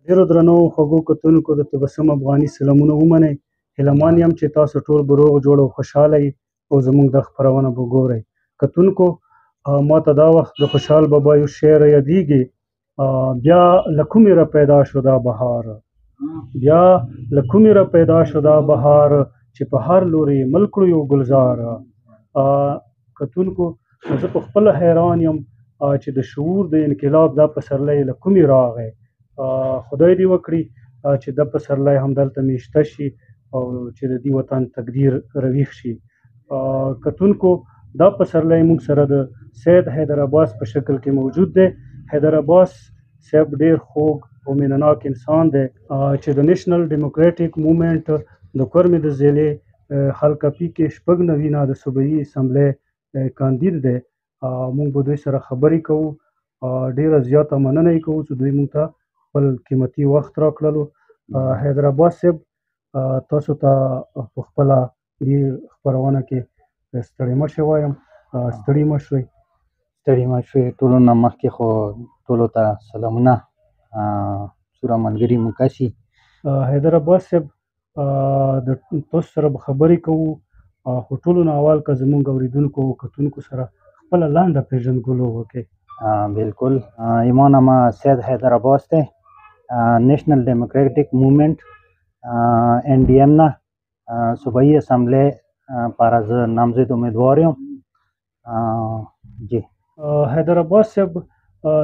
ډېرو درنو خوږو کتونکو د تبسم افغاني سلامونه ومنئ. هیلهمن یم چې تاسو ټول به روغ جوړ او خوشحاله یئ او زموږ دا خپرونه به ګورئ. کتونکو ماته دا وخت د خوشحال بابا یو شعر یادیږي: بیا له کومې را پیدا شو دا بهار، بیا له کومې را پیدا شو دا بهار، چې په هر لوري مل کړو یو ګلزار. کتونکو زه په خپله حیران یم چې د شعور د انقلاب دا پسرلی له کومې راغی. خدای دې وکړي چې دا پسرلی همدلته میشته شي او چې د دې وطن تقدیر رویښ شي. کتونکو دا پسرلی موږ سره د سید حیدر عباس په شکل کې موجود دی. حیدر عباس صاحب ډېر خوږ او مینهناک انسان دی چې د نیشنل ډیموکریټک موومنټ د کورمې د ضلع حلقپي کې 96 د صوبایي اسمبلۍ کاندید دی. موږ به دوی سره خبرې کوو. ډېره زیاته مننه یې کوو چې دوی موږ ته خپل قیمتي وخت راکړلو. حیدر عباس صاحب تاسو ته په خپله دې خپرونه کې ستړي مه شئ وایم. ستړي مه شئ. ستړي مه شئ. ټولو نه مخکې خو ټولو ته سلامونه. څومره ملګري مو کسي. حیدر عباس صاحب د تاسو سره به خبرې کوو، خو ټولو نه اول که زموږ اورېدونکو او کتونکو سره خپله لنډه پېژندګلو وکړئ. بالکل. زما نام سید حیدر عباس دی. نیشنل ډیموکریټک موومنټ NDM نه صوبایي اسمبلی لپاره زه نامزد امیدوار یم. جی حیدر عباس صاحب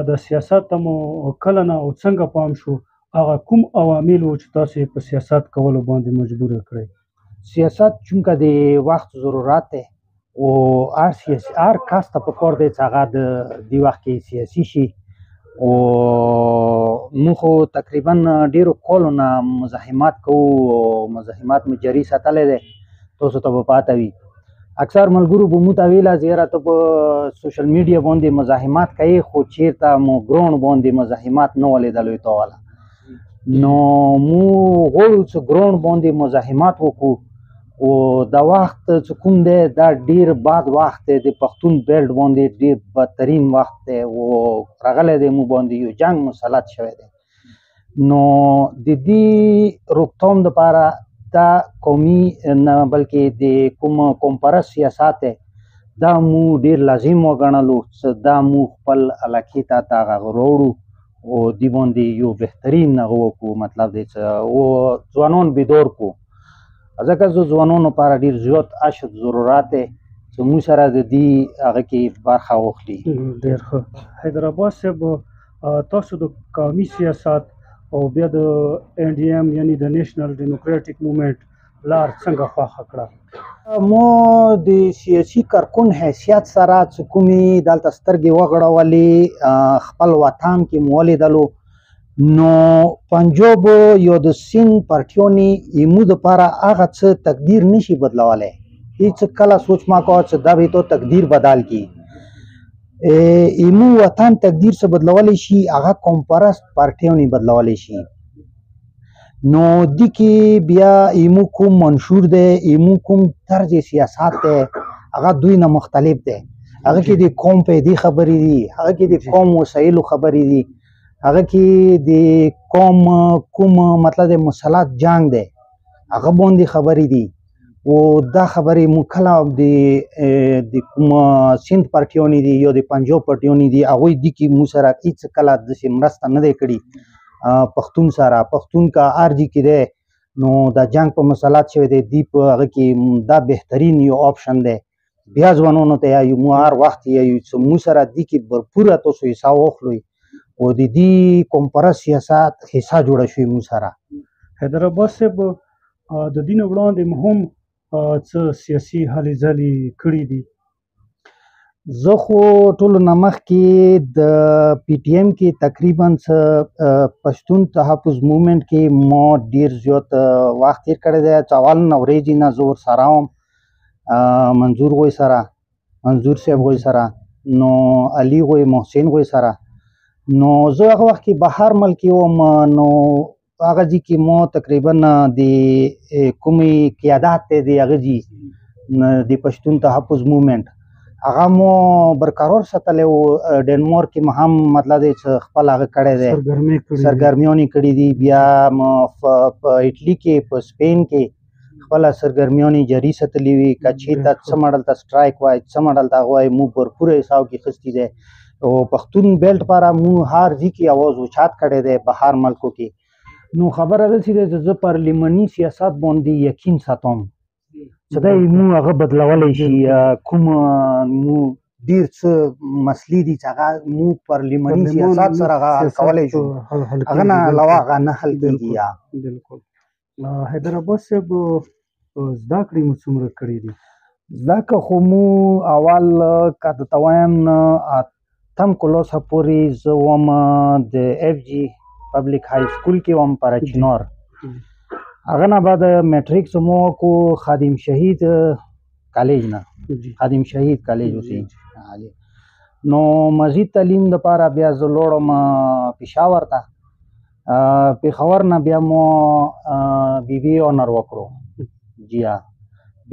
د سیاست ته مو کله نه او څنګه پام شو؟ هغه کوم عوامل وو چې تاسو په سیاست کولو باندې مجبور کړی؟ سیاست چونکه د وخت ضرورت دی او هر کس ته پکار دی چې هغه د دې وخت کې سیاسي شي. او موږ خو تقریبا ډېرو کالو نه مزاحمت کوو او مزاحمت مو جاري ساتلی دی. تاسو ته به پاته وي اکثر ملګرو به مو ته ویله چې یاره ته په سوشل میډیا باندې مزاحمت کوې، خو چېرته مو ګراوند باندې مزاحمت نه و لیدلی تا والا. نو مو غواړو چې ګراوند باندې مزاحمت وکړو. او دا وخت چې کوم دی دا ډېر بد وخت دی، د پښتون بیلټ باندې ډېر بدترین وخت دی او راغلی دی مو باندې یو جنګ مسلط شوی دی. نو د دې روکتام دپاره دا قومي نه بلکې د کوم پرست سیاست دی دا مو ډېر لازم وګڼلو چې دا مو خپل علاقې ته هغه راوړو او دې باندې یو بهترین هغه وکړو. مطلب دی چې ځوانان بیدار کړو، ځکه زه ځوانانو لپاره ډېر زیات اشد ضرورت دی چې موږ سره د دې هغه کې برخه واخلي. ډېر ښه. حیدر عباس صاحب تاسو د قومي سیاست او بیا د NDM یعنی د نیشنل ډیموکریټک موومنټ لار څنګه خوښه کړه؟ مو د سیاسي کارکون حیثیت سره چې کومې دلته سترګې وغړولې خپل وطن کې مو ولیدلو، نو پنجاب یا د سیند پارټیانې ایمو دپاره هغه څه تقدیر نشي بدلولی. هیڅ کله سوچ ما کوه چې دا به تو تقدیر بدل کړي. ایمو وطن تقدیر څه بدلولی شي؟ هغه قوم پرست پارټیانې بدلولی شي. نو دې کې بیا ایمو کوم منشور دی، ایمو کوم طرز سیاست دی، هغه دوی نه مختلف دی. هغه کې د قوم پیدې خبرې دي، هغه کې د قوم وسایلو خبرې دي، هغه کې د قوم کوم مطلب د مسلط جنگ دی هغه باندې خبرې دي. او دا خبرې مو کله د کوم سیند پارټیانې دي یا د پنجاب پارټیانې دي هغوی دي کې مو سره هېڅ کله داسې مرسته نه دی کړي پښتون سره. پښتون که هر ځای کې دی نو دا جنګ په مسلط شوی دی، دی په هغه کې دا بهترین یو آپشن دی. بیا ځوانانو ته یایو مو هر وخت یایو چې مو سره دې کې برپوره تاسو حصه واخلئ او د دې قوم پرست سیاست حصه جوړه شوې مو سره. حیدر عباس صاحب د دې نه وړاندې مو هم څه سیاسي هلې ځلې کړي دي؟ زه خو ټولو نه مخکې د PTM کې تقریبا پښتون تحفظ موومنټ کې ما ډېر زیات وخت تېر کړی دی. چې اول نه ورځې نه زه ورسره وم، منظور غوی سره، منظور صاحب غوی سره، نو علي غوی، محسن غوی سره. نو زه هغه وخت کې بهر ملک وم، نو هغه ځای کې ما تقریبا د کومې قیادت دی د هغه ځای د پښتون تحفظ موومنټ هغه مو برقرار ساتلی و ډنمارک کې مو هم مطلب دی چې خپل هغه کړی دی سرګرمیانې کړي دي بیا مو په ایټلي کې په سپین کې خپله سرګرمیانې جاري ساتلي وي که چېرته څه مډل ته سټرایک وای څه مډل ته هغه وایي موږ پوره حساب کې اخیستي دی او پښتون بیلټ لپاره موږ هر ځای کې اواز اوچات کړی دی بهر ملکو کې نو خبره داسې ده چې زه پارلماني سیاست باندې یقین ساتم چې دی موږ هغه بدلولی شي کوم موږ ډېر څه مسلې دي چې هغه موږ پارلماني سیاست سره هغه حل کولی شو هغه نه علاوه هغه نه حل کېږي بالکل حیدرآباد صاحب زده کړې مو څومره کړې دي زده کړه خو مو اول که درته وایم نه اتم کلاسه پورې زه وم د اف جي پبلیک های سکول کې وم پراچینار هغه نه بعد میټریکس مو کو خادم شهید کالج نه خادم شهید کالج اوسې نو مزید تعلیم دپاره بیا زه لاړم پېښور ته پېښور نه بیا مو بی بي اونر وکړو جی ها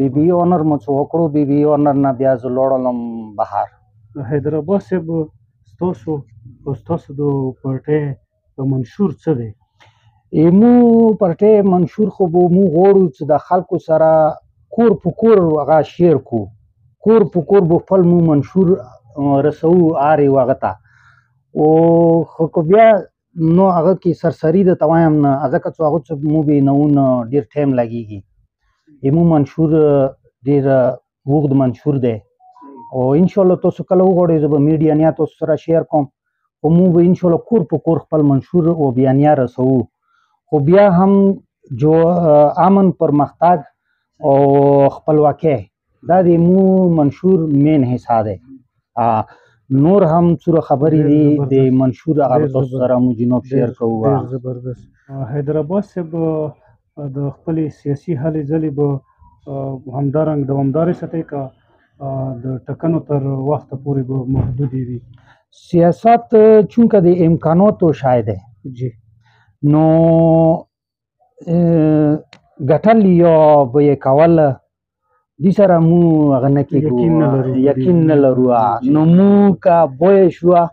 بی بي اونر مو څه وکړو بی بي اونر نه بیا زه لاړم بهر حیدرآباد صاحب ستاسو د پارټۍ منشور څه دی مو پارټۍ منشور خو به موږ غواړو چې د خلکو سره کور په کور هغه شیر کو کور په کور به خپل مو منشور رسوو هر یو هغه ته خو که بیا نو هغه کې سرسري درته وایم نه ځکه چې هغه څه مو بینون ډېر ټایم لګېږي مو منشور ډېر اوږد منشور دی او انشاءالله تاسو کله وغواړئ زه به میډیا تاسو سره شیر کوم خو موږ به انشاءالله کور په کور خپل منشور او بیانیه رسوو خو بیا هم جو امن پرمختګ او خپلواکۍ دا د مو منشور مین حصہ دی نور هم څوره خبرې دي د منشور هغه تاسو سره مو جناب شیر کوو زبردست حیدرآباد صاحب د خپلې سیاسي هلې ځلې به همدارنګه دوامدارې ساتئ که د ټاکنو تر وخته پورې به محدودې وي سیاست چونکه د امکاناتو شای دی جی نو ګټل یا به یې کول دې سره مو هغه نه کېږو یقین نه لرو نو مو که بویه شوه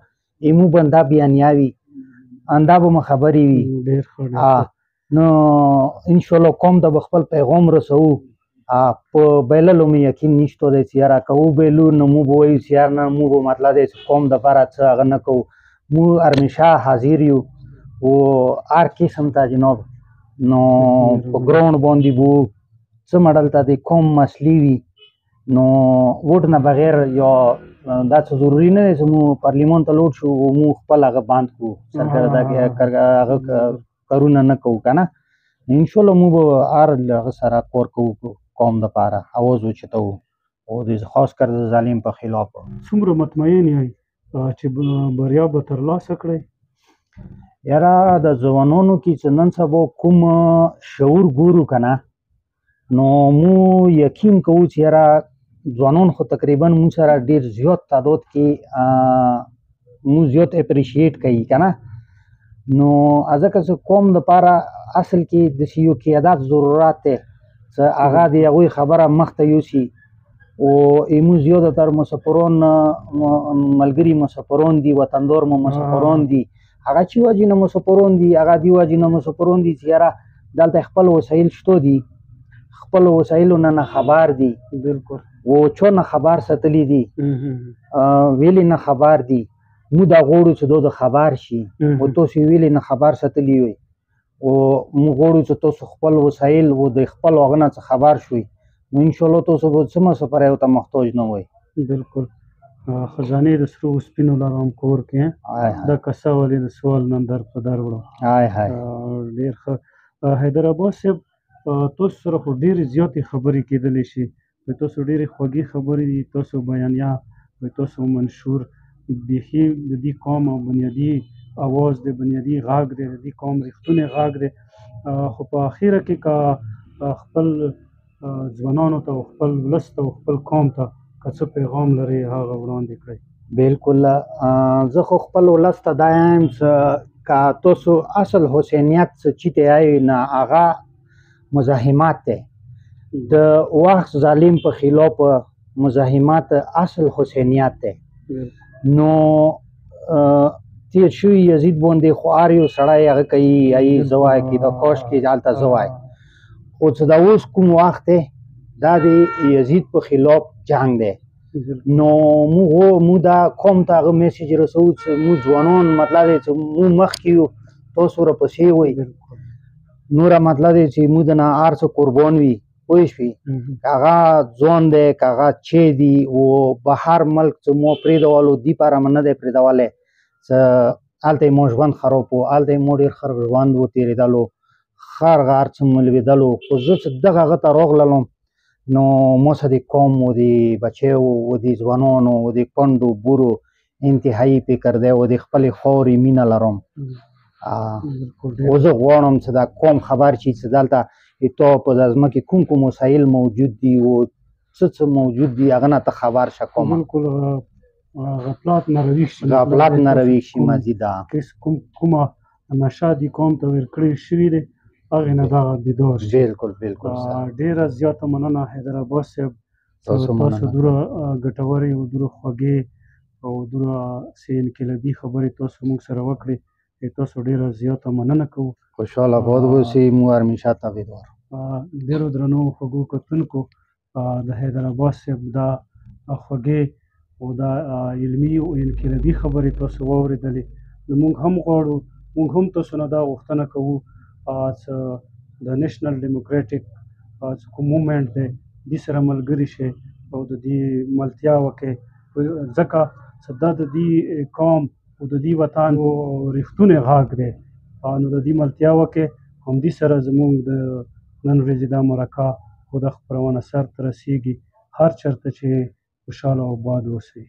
مو به همدا بیانیه وي همدا به مو خبرې وي نو انشاءالله قوم ته به خپل پیغام رسوو په بایللو مې یقین نشته دی چې یاره که وبایلو نو مو به وایو چې یار نه مو به مطلب دی چې قوم دپاره څه هغه نه کوو مو همیشه حاضر یو و هر قسم ته جناب نو په ګراوند باندې به څه مډل ته د قوم مسلې وي نو ووټ نه بغیر یا دا څه ضروري نه دی چې مو پارلیمان ته لوټ شو مو خپل هغه بند کړو هغه کارونه نه کوو که نه انشاءالله مو به هر هغه سره کار کوو قوم دپاره اواز اوچتوو او د خاص کر د ظالم په خلاف څومره مطمئن یئ چې بریا به ترلاسه کړئ یاره د ځوانانو کې چې نن سبا کوم شعور ګورو که نه نو مو یقین کوو چې یاره ځوانان خو تقریبا مو سره ډېر زیات تعداد کې مو زیات اپریشیټ کوي که نه نو ځکه چې قوم دپاره اصل کې داسې یو قیادت ضرورت دی چې هغه د هغوی خبره مخته یوسي او مو زیاتتر مسافران ملګري مسافران دي وطندار مو مسافران دي هغه چې وجې نه مسافران دي هغه دې وجې نه مسافران دي چې یاره دلته خپل وسایل شته دي خپل وسایلو نه خبر دي بالکل او چا نه خبر ساتلی دي ویلې نه خبر دي مو دا غواړو چې دا د خبر شي او تاسو ویلې نه خبر ساتلی وي او موږ غواړو چې تاسو خپل وسایل او د خپل هغه نه څه خبر شوي نو انشاءالله تاسو به څه مسافر یو ته محتاج نه وئ بالکل خزانې د سرو سپینو لرم کور کې دا کسه ولې د سوال نن در په در وړه ډېر ښه حیدرآباد صاحب تاسو سره خو ډېرې زیاتې خبرې کېدلی شي تاسو ډېرې خوږې خبرې دي تاسو بیانیه تاسو منشور بیخي د دې قوم بنیادي اواز دی بنیادي غږ دی د دې قوم ریښتونی غږ دی خو په اخره کې که خپل ځوانانو ته او خپل ولس ته او خپل قوم ته که څه پیغام لري هغه وړاندې کړئ بالکل زه خو خپل ولس ته دا یم چې که تاسو اصل حسینیت څه چیتې یایئ نه هغه مزاحمت دی د وخت ظالم په خلاف مزاحمت اصل حسینیت دی. نو تیر شوي یزید باندې خو هر یو سړی هغه کوي ای زه وایه کې دا کاش کې هلته زه وای، خو چې دا اوس کوم وخت دی دا د یزید په خلاف جنگ دی. نو موږ دا قوم ته هغه میسیج رسوو چې موږ ځوانان مطلب دی چې موږ مخکې یو تاسو ورپسې وئ، نوره مطلب دی چې موږ نه هر څه قربان وي پوه شوې، که هغه ځوان دی که هغه چې دي و بهر ملک چې مو پرېږدولو دې پاره مې نه دی پرېږدولی چې هلته یې مو ژوند خراب و، هلته یې مو ډېر ښه ژوند وتېرېدلو، ښه هر څه مو لوېدلو، خو زه چې دغه هغه ته راغللم نو ما سره د قوم و د بچیو و د ځوانانو و د کونډو بورو انتهایي فکر دی و د خپلې خاورې مینه لرم. او زه غواړم چې دا قوم خبر شي چې دلته تا په ځمکې کوم کوم وسایل موجود دي او څه څه موجود دي هغه نه ته خبر شه قومه. بالکل غفلت نه روي شي، غفلت نه روي شي مزیده کومه نشه دي قوم ته ورکړې شوي دی هغې نه دغه بیدار شي. بالکل بالکل ډېره زیاته مننه حیدرآباد صاحب، تاسو دومره ګټورې او دومره خوږې او دومره څه انقلابي خبرې تاسو موږ سره وکړې، تاسو ډېره زیاته مننه کوو. خوشحاله باد اوسئ، موږ همیشه تابعدار. ډېرو درنو خوږو کتونکو د حیدرآباد صاحب دا خوږې او دا علمي او انقلابي خبرې تاسو واورېدلې. نو موږ هم غواړو، موږ هم تاسو نه دا غوښتنه کوو چې د نیشنل ډیموکریټک کوم مومنټ دی دې سره ملګري شئ او د دې ملتیا وکړئ، ځکه چې دا د دې قوم او د دې وطن ریښتونی غږ دی. نو د دې ملتیا وکړئ، همدې سره زموږ د نن ورځې دا مرکه او دا خپرونه سر ته رسېږي. هر چېرته چې خوشحاله او آباد اوسئ.